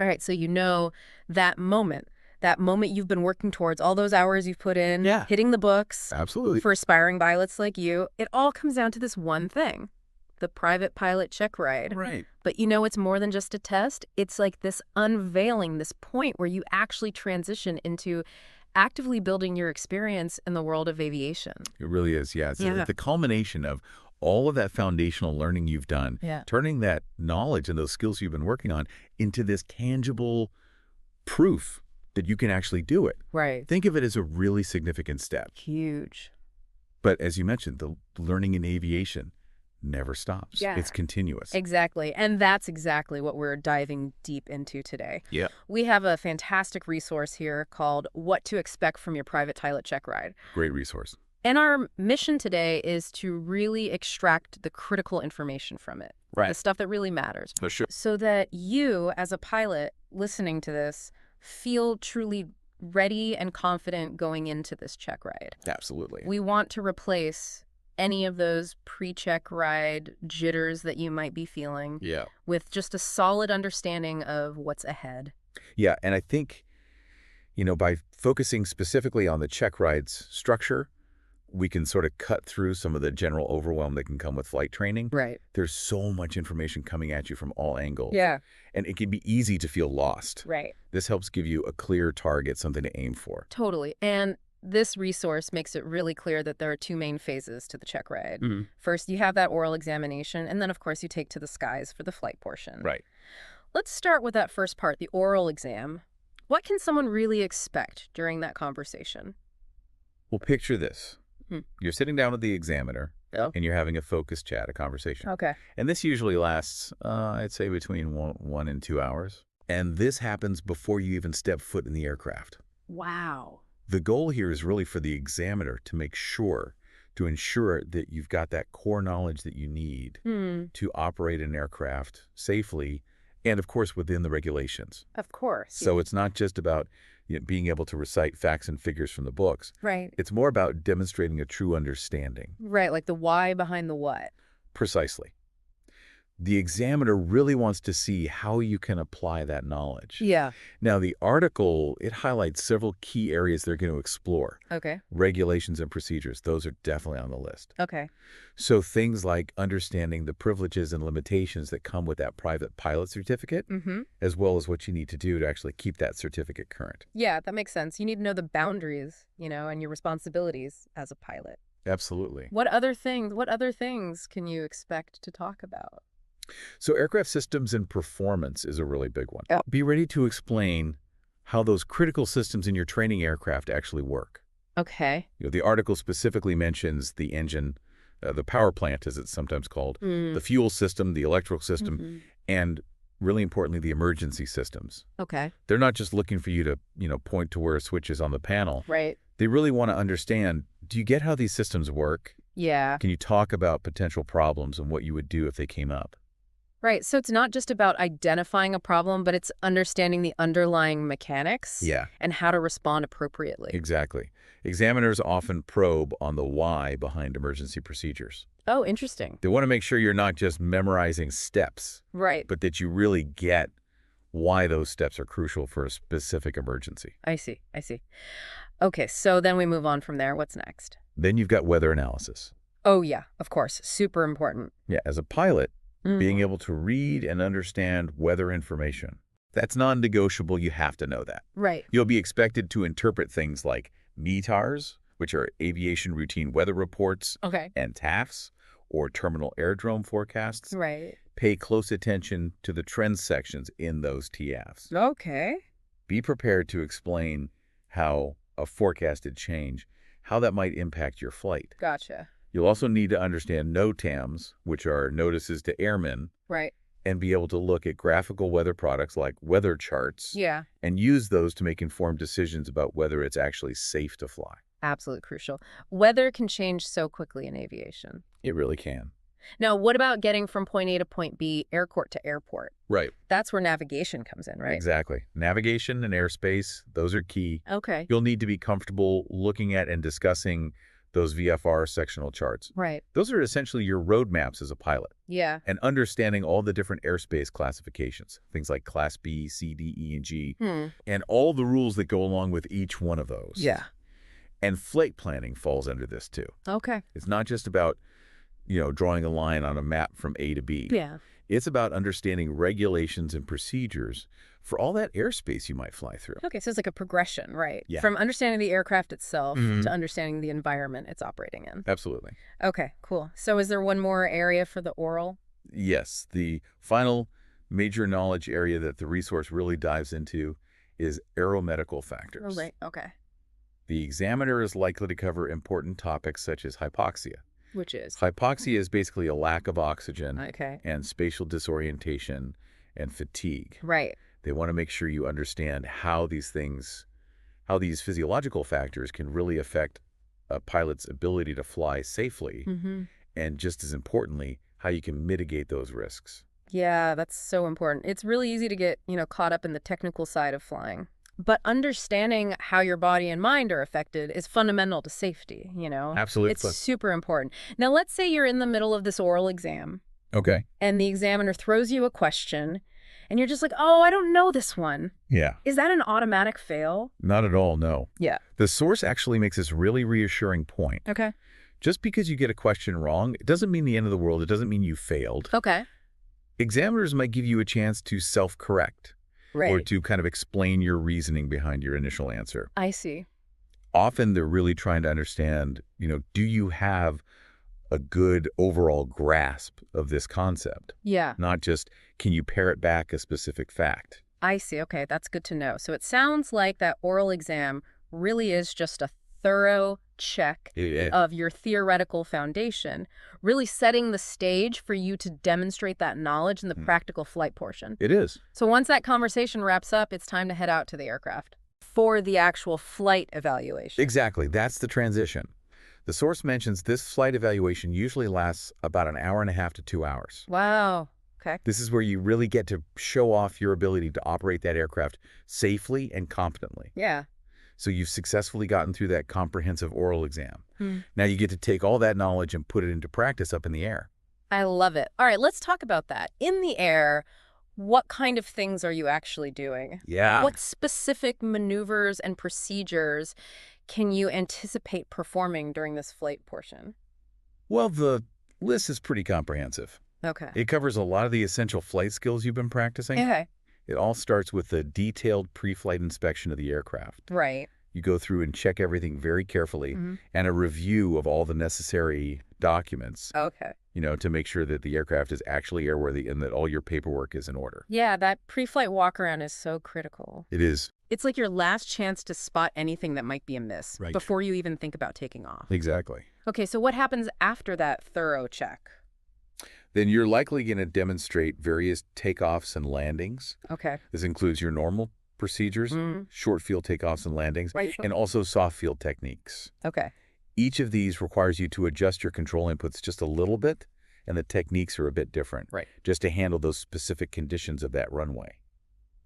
All right, so you know that moment you've been working towards, all those hours you've put in, Yeah. hitting the books. Absolutely. For aspiring pilots like you, it all comes down to this one thing, the private pilot check ride. Right. But you know it's more than just a test. It's like this unveiling, this point where you actually transition into actively building your experience in the world of aviation. It really is, yeah. It's Yeah. the culmination of all of that foundational learning you've done, Yeah. turning that knowledge and those skills you've been working on into this tangible proof that you can actually do it. Right. Think of it as a really significant step. Huge. But as you mentioned, the learning in aviation never stops. Yeah. It's continuous. Exactly. And that's exactly what we're diving deep into today. Yeah. We have a fantastic resource here called What to Expect from Your Private Pilot Check Ride. Great resource. And our mission today is to really extract the critical information from it. Right. The stuff that really matters. For sure. So that you, as a pilot listening to this, feel truly ready and confident going into this check ride. Absolutely. We want to replace any of those pre-check ride jitters that you might be feeling Yeah. with just a solid understanding of what's ahead. Yeah, and I think, by focusing specifically on the check ride's structure, we can sort of cut through some of the general overwhelm that can come with flight training. Right. There's so much information coming at you from all angles. Yeah. And it can be easy to feel lost. Right. This helps give you a clear target, something to aim for. Totally. And this resource makes it really clear that there are two main phases to the check ride. Mm-hmm. First, you have that oral examination, and then, of course, you take to the skies for the flight portion. Right. Let's start with that first part, the oral exam. What can someone really expect during that conversation? Well, picture this. Hmm. You're sitting down with the examiner, Yeah. and you're having a focused chat, a conversation. Okay. And this usually lasts, I'd say, between 1 and 2 hours. And this happens before you even step foot in the aircraft. Wow. The goal here is really for the examiner to ensure that you've got that core knowledge that you need to operate an aircraft safely and, of course, within the regulations. Of course. So it's not just about being able to recite facts and figures from the books. Right. It's more about demonstrating a true understanding. Right, like the why behind the what. Precisely. The examiner really wants to see how you can apply that knowledge. Yeah. Now, the article, it highlights several key areas they're going to explore. Okay. Regulations and procedures, those are definitely on the list. Okay. So things like understanding the privileges and limitations that come with that private pilot certificate, as well as what you need to do to actually keep that certificate current. Yeah, that makes sense. You need to know the boundaries, and your responsibilities as a pilot. Absolutely. What other things can you expect to talk about? So aircraft systems and performance is a really big one. Yeah. Be ready to explain how those critical systems in your training aircraft actually work. Okay. The article specifically mentions the engine, the power plant, as it's sometimes called, the fuel system, the electrical system, and really importantly, the emergency systems. Okay. They're not just looking for you to, point to where a switch is on the panel. Right. They really want to understand, do you get how these systems work? Yeah. Can you talk about potential problems and what you would do if they came up? Right. So it's not just about identifying a problem, but it's understanding the underlying mechanics and how to respond appropriately. Exactly. Examiners often probe on the why behind emergency procedures. Oh, interesting. They want to make sure you're not just memorizing steps, Right. but that you really get why those steps are crucial for a specific emergency. I see. Okay, so then we move on from there. What's next? Then you've got weather analysis. Oh, yeah, of course. Super important. Yeah, as a pilot, being able to read and understand weather information. That's non-negotiable. You have to know that. Right. You'll be expected to interpret things like METARs, which are aviation routine weather reports, Okay. and TAFs, or terminal airdrome forecasts. Right. Pay close attention to the trend sections in those TFs. Okay. Be prepared to explain how a forecasted change, how that might impact your flight. Gotcha. You'll also need to understand NOTAMs, which are notices to airmen, Right. and be able to look at graphical weather products like weather charts Yeah. and use those to make informed decisions about whether it's actually safe to fly. Absolutely crucial. Weather can change so quickly in aviation. It really can. Now, what about getting from point A to point B, airport to airport? Right. That's where navigation comes in, right? Exactly. Navigation and airspace, those are key. Okay. You'll need to be comfortable looking at and discussing those VFR sectional charts. Right. Those are essentially your roadmaps as a pilot. Yeah. And understanding all the different airspace classifications, things like Class B, C, D, E, and G, and all the rules that go along with each one of those. Yeah. And flight planning falls under this too. Okay. It's not just about, drawing a line on a map from A to B. Yeah. It's about understanding regulations and procedures for all that airspace you might fly through. Okay, so it's like a progression, right? Yeah. From understanding the aircraft itself to understanding the environment it's operating in. Absolutely. Okay, cool. So is there one more area for the oral? Yes. The final major knowledge area that the resource really dives into is aeromedical factors. Oh, right. Okay. The examiner is likely to cover important topics such as hypoxia. Which is? Hypoxia is basically a lack of oxygen Okay. and spatial disorientation and fatigue. Right. They want to make sure you understand how these physiological factors can really affect a pilot's ability to fly safely, and just as importantly, how you can mitigate those risks. Yeah, that's so important. It's really easy to get, caught up in the technical side of flying. But understanding how your body and mind are affected is fundamental to safety, Absolutely. It's super important. Now, let's say you're in the middle of this oral exam, Okay. and the examiner throws you a question, and you're just like, oh, I don't know this one. Yeah. Is that an automatic fail? Not at all, no. Yeah. The source actually makes this really reassuring point. Okay. Just because you get a question wrong, it doesn't mean the end of the world. It doesn't mean you failed. Okay. Examiners might give you a chance to self-correct. Right. Or to kind of explain your reasoning behind your initial answer. I see. Often they're really trying to understand, do you have a good overall grasp of this concept? Yeah. Not just, can you parrot back a specific fact? I see. Okay, that's good to know. So it sounds like that oral exam really is just a thorough check of your theoretical foundation, really setting the stage for you to demonstrate that knowledge in the practical flight portion. It is. So once that conversation wraps up, it's time to head out to the aircraft for the actual flight evaluation. Exactly. That's the transition. The source mentions this flight evaluation usually lasts about an hour and a half to 2 hours. Wow. Okay. This is where you really get to show off your ability to operate that aircraft safely and competently. Yeah. So you've successfully gotten through that comprehensive oral exam. Now you get to take all that knowledge and put it into practice up in the air. I love it. All right, let's talk about that. In the air, what kind of things are you actually doing? Yeah. What specific maneuvers and procedures can you anticipate performing during this flight portion? Well, the list is pretty comprehensive. Okay. It covers a lot of the essential flight skills you've been practicing. Okay. It all starts with a detailed pre-flight inspection of the aircraft. Right. You go through and check everything very carefully and a review of all the necessary documents, Okay. to make sure that the aircraft is actually airworthy and that all your paperwork is in order. Yeah, that pre-flight walk-around is so critical. It is. It's like your last chance to spot anything that might be amiss before you even think about taking off. Exactly. Okay, so what happens after that thorough check? Then you're likely going to demonstrate various takeoffs and landings. Okay. This includes your normal procedures, short field takeoffs and landings, Right. and also soft field techniques. Okay. Each of these requires you to adjust your control inputs just a little bit, and the techniques are a bit different, Right. just to handle those specific conditions of that runway.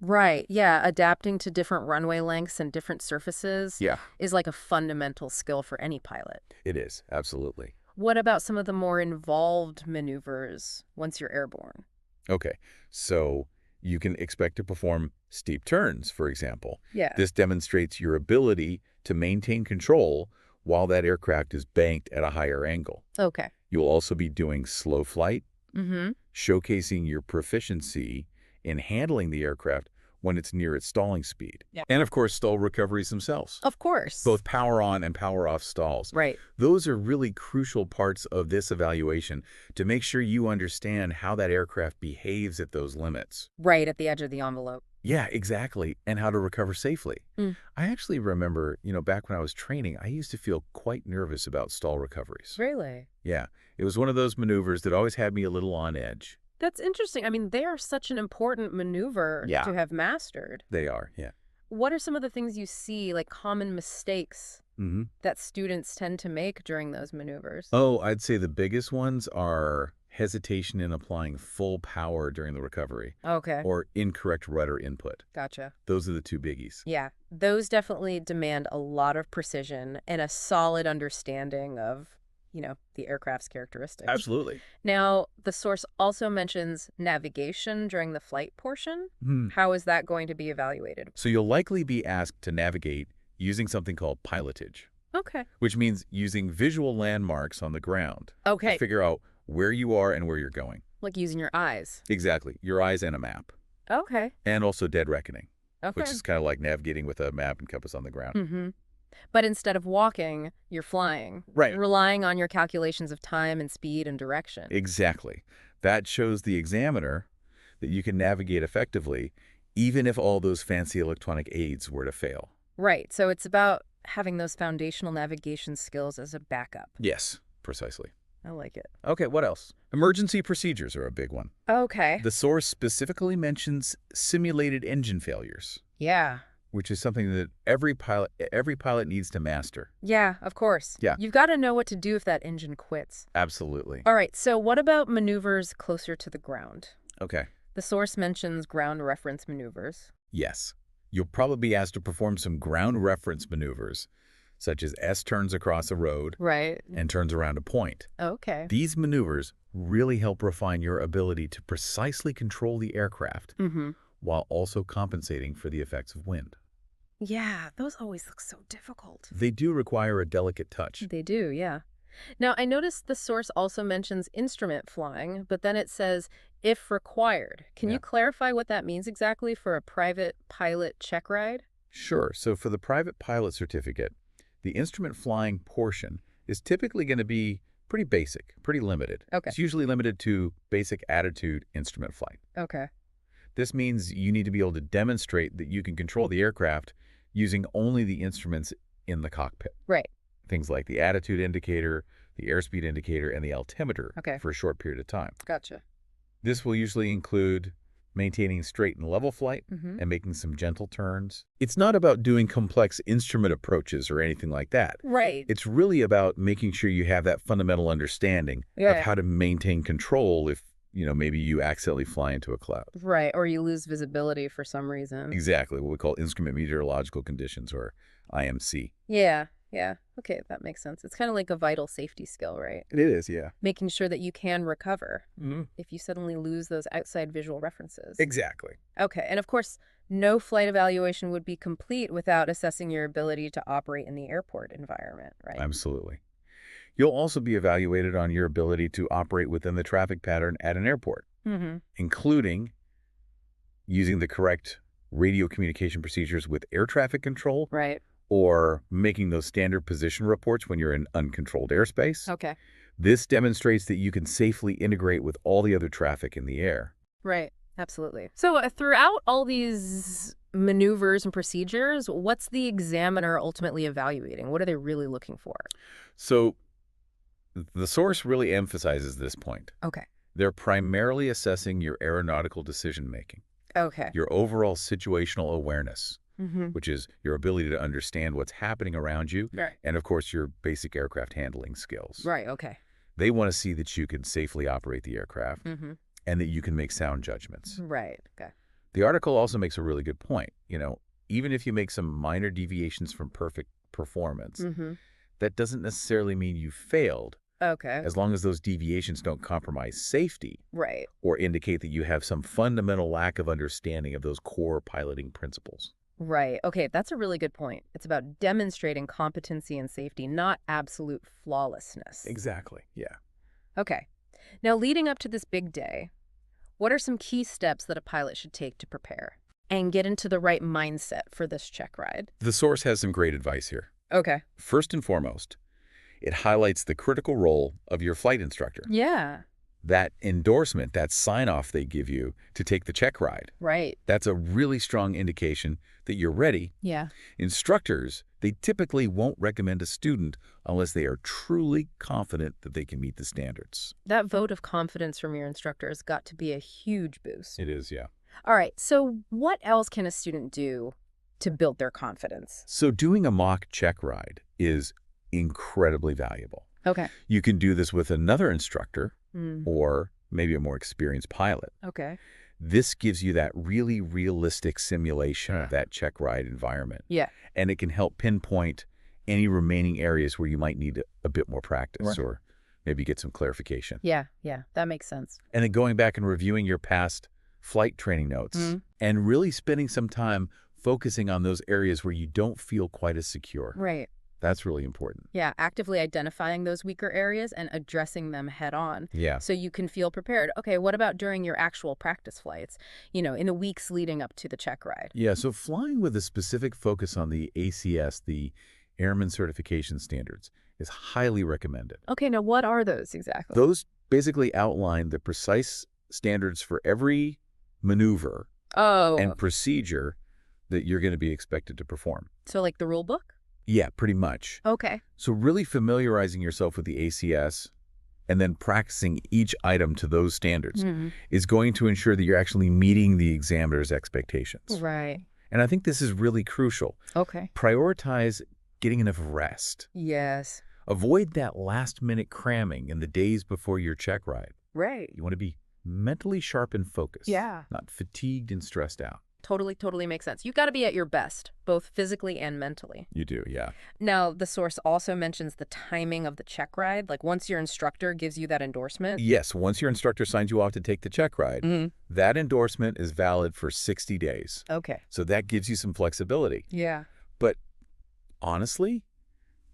Right. Yeah. Adapting to different runway lengths and different surfaces Yeah, is like a fundamental skill for any pilot. it is. Absolutely. What about some of the more involved maneuvers once you're airborne? Okay, so you can expect to perform steep turns, for example. Yeah. This demonstrates your ability to maintain control while that aircraft is banked at a higher angle. Okay. You'll also be doing slow flight, Mm-hmm. showcasing your proficiency in handling the aircraft when it's near its stalling speed. Yeah. And of course, stall recoveries themselves. Of course. Both power on and power off stalls. Right. Those are really crucial parts of this evaluation to make sure you understand how that aircraft behaves at those limits. Right at the edge of the envelope. Yeah, exactly. And how to recover safely. Mm. I actually remember, back when I was training, I used to feel quite nervous about stall recoveries. Really? Yeah, it was one of those maneuvers that always had me a little on edge. That's interesting. I mean, they are such an important maneuver Yeah. to have mastered. They are, yeah. What are some of the things you see, like common mistakes that students tend to make during those maneuvers? Oh, I'd say the biggest ones are hesitation in applying full power during the recovery, Okay. or incorrect rudder input. Gotcha. Those are the two biggies. Yeah, those definitely demand a lot of precision and a solid understanding of, the aircraft's characteristics. Absolutely. Now, the source also mentions navigation during the flight portion. How is that going to be evaluated? So you'll likely be asked to navigate using something called pilotage, Okay. which means using visual landmarks on the ground Okay. to figure out where you are and where you're going. Like using your eyes. Exactly. Your eyes and a map. Okay. And also dead reckoning, Okay. which is kind of like navigating with a map and compass on the ground. Mm-hmm. But instead of walking, you're flying. Right. Relying on your calculations of time and speed and direction. Exactly. That shows the examiner that you can navigate effectively, even if all those fancy electronic aids were to fail. Right. So it's about having those foundational navigation skills as a backup. Yes, precisely. I like it. Okay, what else? Emergency procedures are a big one. Okay. The source specifically mentions simulated engine failures, Yeah. which is something that every pilot needs to master. Yeah, of course. Yeah. You've got to know what to do if that engine quits. Absolutely. All right, so what about maneuvers closer to the ground? Okay. The source mentions ground reference maneuvers. Yes. You'll probably be asked to perform some ground reference maneuvers, such as S-turns across a road Right. and turns around a point. Okay. These maneuvers really help refine your ability to precisely control the aircraft Mm-hmm. while also compensating for the effects of wind. Yeah, those always look so difficult. They do require a delicate touch. They do, yeah. Now, I noticed the source also mentions instrument flying, but then it says, if required. Can Yeah. you clarify what that means exactly for a private pilot check ride? Sure. So for the private pilot certificate, the instrument flying portion is typically going to be pretty basic, pretty limited. Okay. It's usually limited to basic attitude instrument flight. Okay. This means you need to be able to demonstrate that you can control the aircraft using only the instruments in the cockpit. Right. Things like the attitude indicator, the airspeed indicator, and the altimeter Okay. for a short period of time. Gotcha. This will usually include maintaining straight and level flight Mm-hmm. and making some gentle turns. It's not about doing complex instrument approaches or anything like that. Right. It's really about making sure you have that fundamental understanding of how to maintain control if, maybe you accidentally fly into a cloud. Right, or you lose visibility for some reason. Exactly, what we call instrument meteorological conditions, or IMC. Yeah. Okay, that makes sense. It's kind of like a vital safety skill, right? It is, yeah. Making sure that you can recover Mm-hmm. if you suddenly lose those outside visual references. Exactly. Okay, and of course, no flight evaluation would be complete without assessing your ability to operate in the airport environment, right? Absolutely. You'll also be evaluated on your ability to operate within the traffic pattern at an airport, Mm-hmm. including using the correct radio communication procedures with air traffic control, Right. or making those standard position reports when you're in uncontrolled airspace. Okay. This demonstrates that you can safely integrate with all the other traffic in the air. Right. Absolutely. So throughout all these maneuvers and procedures, what's the examiner ultimately evaluating? What are they really looking for? So the source really emphasizes this point. Okay. They're primarily assessing your aeronautical decision-making, Okay. your overall situational awareness, Mm-hmm. which is your ability to understand what's happening around you, Right. and of course your basic aircraft handling skills. Right. Okay. They want to see that you can safely operate the aircraft Mm-hmm. and that you can make sound judgments. Right. Okay. The article also makes a really good point. Even if you make some minor deviations from perfect performance, Mm-hmm. that doesn't necessarily mean you failed, Okay. as long as those deviations don't compromise safety Right. or indicate that you have some fundamental lack of understanding of those core piloting principles. Right. Okay, that's a really good point. It's about demonstrating competency and safety, not absolute flawlessness. Exactly. Yeah. Okay. Now, leading up to this big day, what are some key steps that a pilot should take to prepare and get into the right mindset for this check ride? The source has some great advice here. Okay. First and foremost, it highlights the critical role of your flight instructor. Yeah. That endorsement, that sign-off they give you to take the check ride, Right. that's a really strong indication that you're ready. Yeah. Instructors, they typically won't recommend a student unless they are truly confident that they can meet the standards. That vote of confidence from your instructor has got to be a huge boost. It is, yeah. All right. So what else can a student do to build their confidence? So doing a mock check ride is incredibly valuable. Okay. You can do this with another instructor Mm. or maybe a more experienced pilot. Okay. This gives you that really realistic simulation of that check ride environment. Yeah. And it can help pinpoint any remaining areas where you might need a bit more practice or maybe get some clarification. Yeah. Yeah. That makes sense. And then going back and reviewing your past flight training notes and really spending some time focusing on those areas where you don't feel quite as secure. Right. That's really important. Yeah, actively identifying those weaker areas and addressing them head on. Yeah. So you can feel prepared. Okay, what about during your actual practice flights, in the weeks leading up to the check ride? Yeah, so flying with a specific focus on the ACS, the Airman Certification Standards, is highly recommended. Okay, now what are those exactly? Those basically outline the precise standards for every maneuver and procedure that you're going to be expected to perform. So like the rule book? Yeah, pretty much. Okay. So really familiarizing yourself with the ACS and then practicing each item to those standards is going to ensure that you're actually meeting the examiner's expectations. Right. And I think this is really crucial. Okay. Prioritize getting enough rest. Yes. Avoid that last-minute cramming in the days before your check ride. Right. You want to be mentally sharp and focused. Yeah. Not fatigued and stressed out. Totally makes sense. You got to be at your best, both physically and mentally. You do, yeah. Now, the source also mentions the timing of the check ride. Like once your instructor gives you that endorsement. Yes, once your instructor signs you off to take the check ride, that endorsement is valid for 60 days. Okay. So that gives you some flexibility. Yeah. But honestly,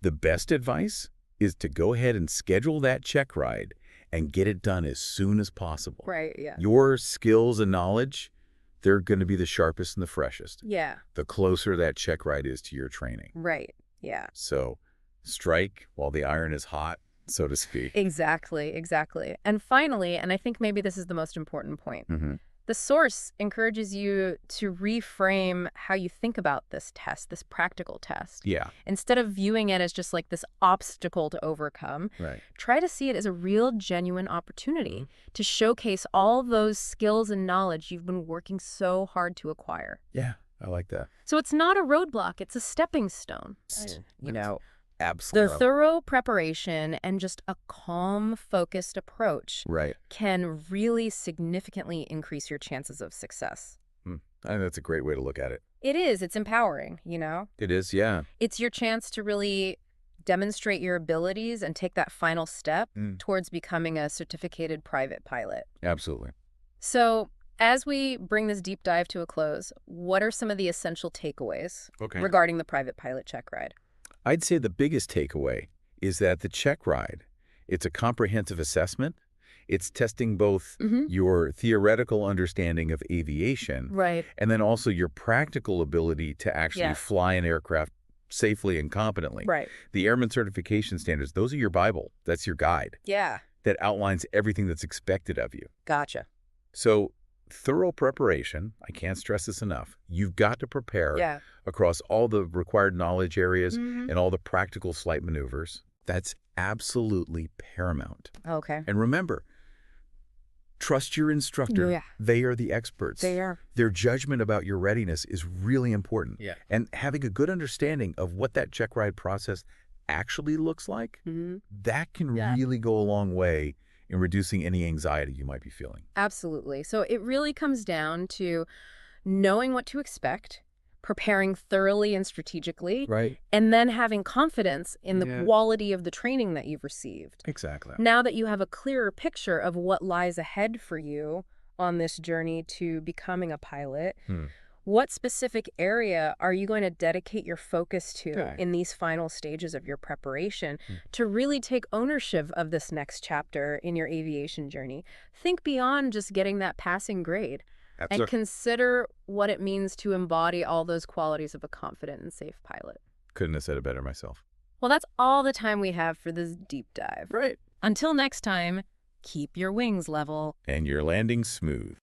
the best advice is to go ahead and schedule that check ride and get it done as soon as possible. Right, yeah. Your skills and knowledge, they're going to be the sharpest and the freshest. Yeah. The closer that check ride is to your training. Right. Yeah. So strike while the iron is hot, so to speak. Exactly. And finally, and I think maybe this is the most important point, the source encourages you to reframe how you think about this test, this practical test. Yeah. Instead of viewing it as just like this obstacle to overcome, try to see it as a real, genuine opportunity to showcase all those skills and knowledge you've been working so hard to acquire. Yeah, I like that. So it's not a roadblock, it's a stepping stone. Absolutely. The thorough preparation and just a calm, focused approach can really significantly increase your chances of success. I think that's a great way to look at it. It is. It's empowering, It is, yeah. It's your chance to really demonstrate your abilities and take that final step towards becoming a certificated private pilot. Absolutely. So as we bring this deep dive to a close, what are some of the essential takeaways regarding the private pilot check ride? I'd say the biggest takeaway is that the check ride, it's a comprehensive assessment. It's testing both your theoretical understanding of aviation and then also your practical ability to actually fly an aircraft safely and competently. The Airman Certification Standards, those are your Bible. That's your guide. Yeah. That outlines everything that's expected of you. Gotcha. So thorough preparation, I can't stress this enough. You've got to prepare across all the required knowledge areas and all the practical flight maneuvers. That's absolutely paramount. Okay. And remember, trust your instructor. Yeah. They are the experts. They are. Their judgment about your readiness is really important. Yeah. And having a good understanding of what that check ride process actually looks like, that can really go a long way in reducing any anxiety you might be feeling. Absolutely. So it really comes down to knowing what to expect, preparing thoroughly and strategically, and then having confidence in the quality of the training that you've received. Exactly. Now that you have a clearer picture of what lies ahead for you on this journey to becoming a pilot, what specific area are you going to dedicate your focus to in these final stages of your preparation to really take ownership of this next chapter in your aviation journey? Think beyond just getting that passing grade and consider what it means to embody all those qualities of a confident and safe pilot. Couldn't have said it better myself. Well, that's all the time we have for this deep dive. Right. Until next time, keep your wings level. And your landing smooth.